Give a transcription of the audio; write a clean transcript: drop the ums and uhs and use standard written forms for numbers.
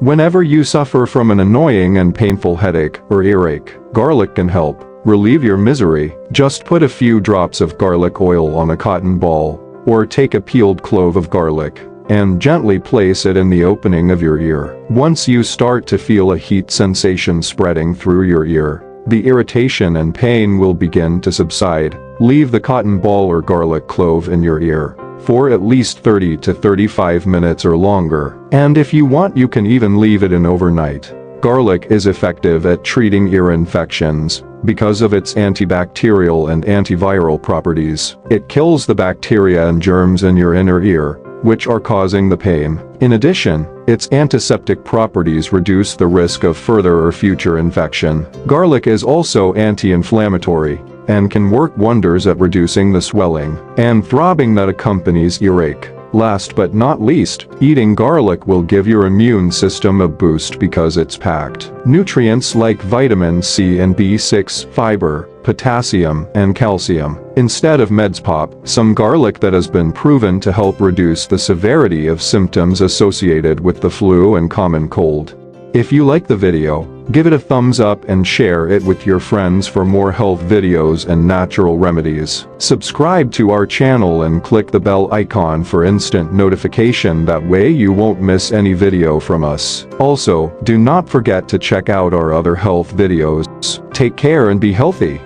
Whenever you suffer from an annoying and painful headache or earache, garlic can help relieve your misery. Just put a few drops of garlic oil on a cotton ball, or take a peeled clove of garlic and gently place it in the opening of your ear. Once you start to feel a heat sensation spreading through your ear, the irritation and pain will begin to subside. Leave the cotton ball or garlic clove in your ear for at least 30 to 35 minutes or longer, and if you want you can even leave it in overnight. Garlic is effective at treating ear infections because of its antibacterial and antiviral properties. It kills the bacteria and germs in your inner ear, which are causing the pain. In addition, its antiseptic properties reduce the risk of further or future infection. Garlic is also anti-inflammatory and can work wonders at reducing the swelling and throbbing that accompanies earache. Last but not least, eating garlic will give your immune system a boost because it's packed nutrients like vitamin C and B6, fiber, potassium, and calcium. Instead of meds pop, some garlic that has been proven to help reduce the severity of symptoms associated with the flu and common cold. If you like the video, give it a thumbs up and share it with your friends for more health videos and natural remedies. Subscribe to our channel and click the bell icon for instant notification, that way you won't miss any video from us. Also, do not forget to check out our other health videos. Take care and be healthy.